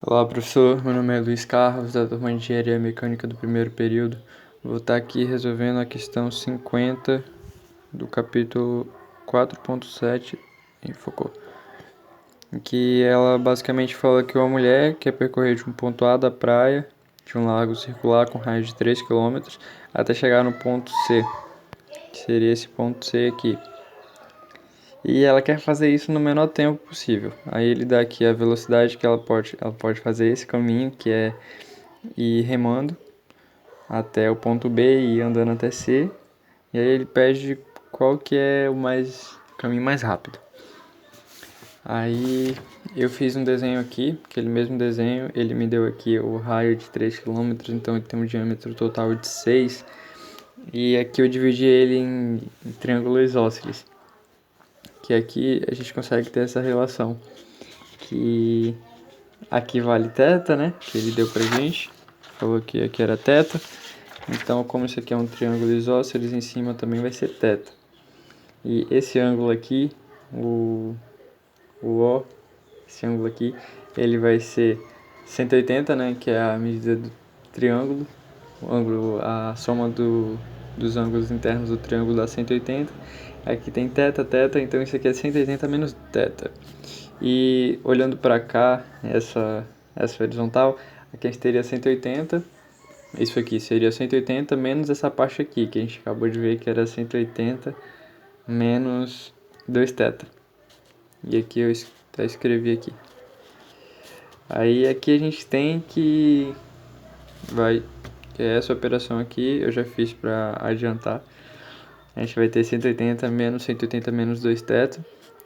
Olá, professor. Meu nome é Luiz Carlos, da turma de Engenharia Mecânica do primeiro período. Vou estar aqui resolvendo a questão 50 do capítulo 4.7 em Foucault, em que ela basicamente fala que uma mulher quer percorrer de um ponto A da praia de um lago circular com raio de 3 km até chegar no ponto C, que seria esse ponto C aqui. E ela quer fazer isso no menor tempo possível. Aí ele dá aqui a velocidade que ela pode fazer esse caminho, que é ir remando até o ponto B e ir andando até C. E aí ele pede qual que é o caminho mais rápido. Aí eu fiz um desenho aqui, aquele mesmo desenho, ele me deu aqui o raio de 3 km, então ele tem um diâmetro total de 6. E aqui eu dividi ele em triângulos isósceles, que aqui a gente consegue ter essa relação, que aqui vale θ, né, que ele deu pra gente, falou que aqui era θ. Então, como isso aqui é um triângulo isósceles, em cima também vai ser θ. E esse ângulo aqui, O, esse ângulo aqui, ele vai ser 180, né, que é a medida do triângulo. O ângulo, a soma dos ângulos internos do triângulo dá 180. Aqui tem θ, θ, então isso aqui é 180 menos θ. E olhando para cá, essa horizontal, aqui a gente teria 180. Isso aqui seria 180 menos essa parte aqui, que a gente acabou de ver que era 180 menos 2θ. E aqui eu até escrevi aqui. Aí aqui a gente tem que essa operação aqui eu já fiz para adiantar. A gente vai ter 180 menos 180 menos 2θ,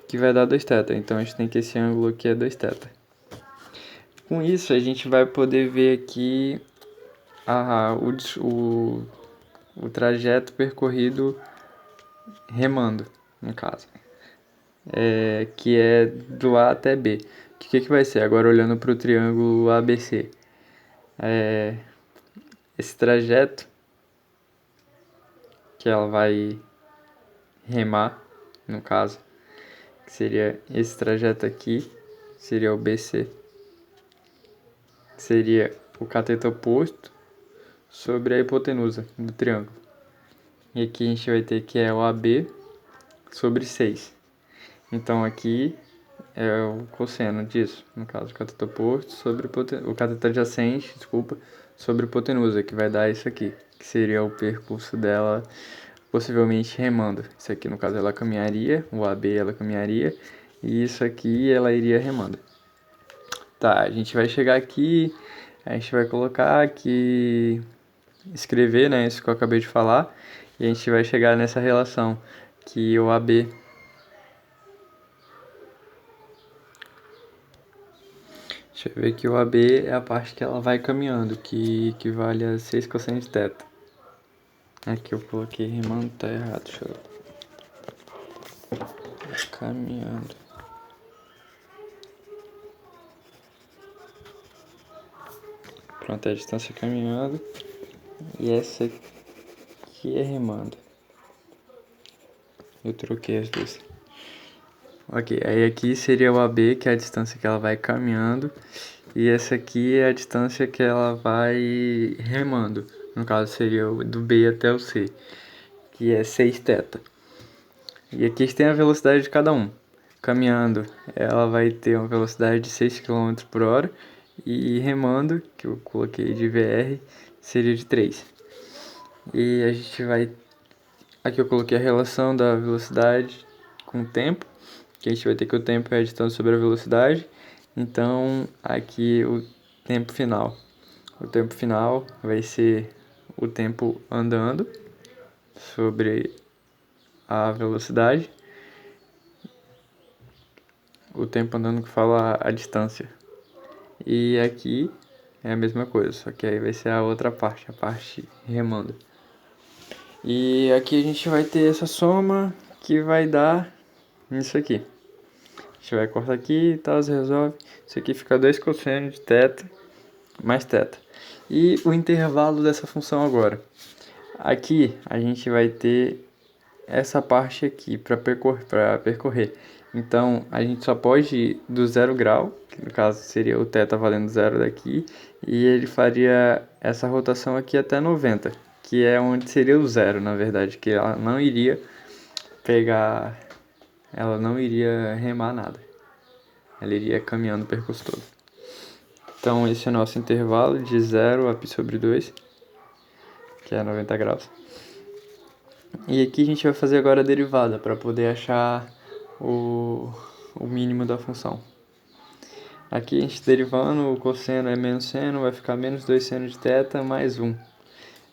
que vai dar 2θ. Então a gente tem que esse ângulo aqui é 2θ. Com isso a gente vai poder ver aqui o trajeto percorrido remando, no caso, que é do A até B. O que vai ser? Agora olhando para o triângulo ABC, esse trajeto que ela vai remar, no caso, que seria esse trajeto aqui, seria o BC, que seria o cateto oposto sobre a hipotenusa do triângulo. E aqui a gente vai ter que é o AB sobre 6. Então aqui é o cosseno disso, no caso, o cateto oposto sobre o cateto adjacente, sobre a hipotenusa, que vai dar isso aqui, que seria o percurso dela, possivelmente remando. Isso aqui, no caso, ela caminharia, o AB ela caminharia, e isso aqui ela iria remando. Tá, a gente vai chegar aqui, a gente vai colocar aqui, escrever, né, isso que eu acabei de falar, e a gente vai chegar nessa relação, que o AB Deixa eu ver que o AB é a parte que ela vai caminhando, que equivale a 6 cosseno de θ. Aqui eu coloquei remando, tá errado, deixa eu... Caminhando. Pronto, é a distância caminhando. E essa aqui é remando. Eu troquei as duas. Ok, aí aqui seria o AB, que é a distância que ela vai caminhando. E essa aqui é a distância que ela vai remando. No caso seria do B até o C, que é 6θ. E aqui tem a velocidade de cada um. Caminhando, ela vai ter uma velocidade de 6 km por hora. E remando, que eu coloquei de VR, seria de 3. E a gente vai... Aqui eu coloquei a relação da velocidade com o tempo, que a gente vai ter que o tempo é a distância sobre a velocidade. Então, aqui o tempo final. O tempo final vai ser o tempo andando sobre a velocidade. O tempo andando que fala a distância. E aqui é a mesma coisa, só que aí vai ser a outra parte, a parte remando. E aqui a gente vai ter essa soma que vai dar isso aqui. A gente vai cortar aqui e tal, resolve. Isso aqui fica 2 cosseno de θ mais θ. E o intervalo dessa função agora. Aqui a gente vai ter essa parte aqui para percorrer. Então, a gente só pode ir do 0 grau, que no caso seria o θ valendo 0 daqui, e ele faria essa rotação aqui até 90, que é onde seria o 0, na verdade, que ela não iria pegar, ela não iria remar nada. Ela iria caminhando o percurso todo. Então, esse é o nosso intervalo de 0 a π/2, que é 90 graus. E aqui a gente vai fazer agora a derivada, para poder achar o mínimo da função. Aqui a gente derivando, o cosseno é menos seno, vai ficar menos 2 seno de θ mais 1.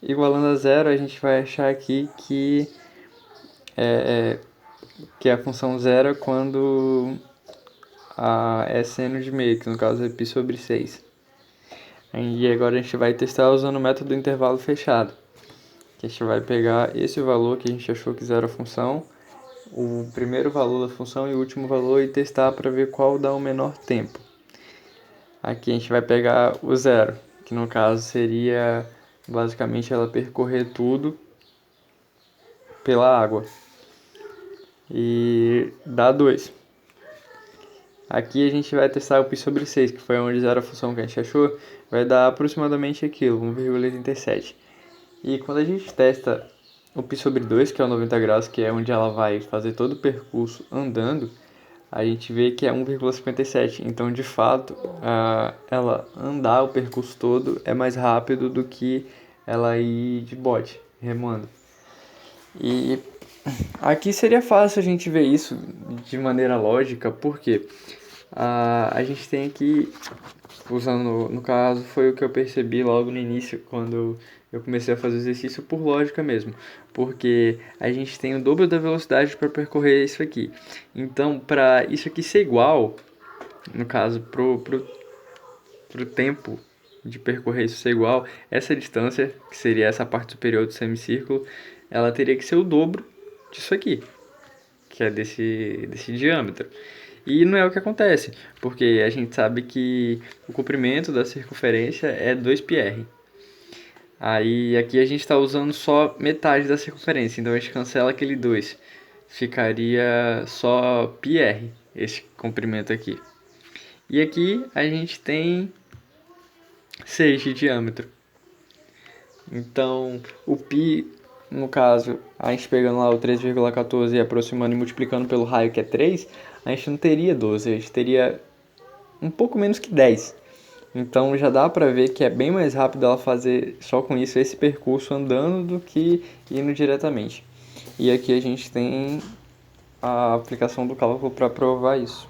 Igualando a zero, a gente vai achar aqui que a função zero é quando é seno de meio, que no caso é π/6. E agora a gente vai testar usando o método do intervalo fechado. Que a gente vai pegar esse valor que a gente achou que zero a função, o primeiro valor da função e o último valor, e testar para ver qual dá o menor tempo. Aqui a gente vai pegar o zero, que no caso seria basicamente ela percorrer tudo pela água, e dá 2. Aqui a gente vai testar o π/6, que foi onde zero a função que a gente achou, vai dar aproximadamente aquilo, 1,87. E quando a gente testa o π/2, que é o 90 graus, que é onde ela vai fazer todo o percurso andando, a gente vê que é 1,57. Então, de fato, ela andar o percurso todo é mais rápido do que ela ir de bote, remando. E aqui seria fácil a gente ver isso de maneira lógica, porque a gente tem aqui, usando, no caso, foi o que eu percebi logo no início, quando eu comecei a fazer o exercício, por lógica mesmo, porque a gente tem o dobro da velocidade para percorrer isso aqui. Então, para isso aqui ser igual, no caso, pro tempo de percorrer isso ser igual, essa distância, que seria essa parte superior do semicírculo, ela teria que ser o dobro disso aqui, que é desse diâmetro. E não é o que acontece, porque a gente sabe que o comprimento da circunferência é 2πr. Aí aqui a gente está usando só metade da circunferência, então a gente cancela aquele 2. Ficaria só πr, esse comprimento aqui. E aqui a gente tem 6 de diâmetro. Então o π, no caso, a gente pegando lá o 3,14 e aproximando e multiplicando pelo raio, que é 3, a gente não teria 12, a gente teria um pouco menos que 10. Então já dá para ver que é bem mais rápido ela fazer só com isso esse percurso andando do que indo diretamente. E aqui a gente tem a aplicação do cálculo para provar isso.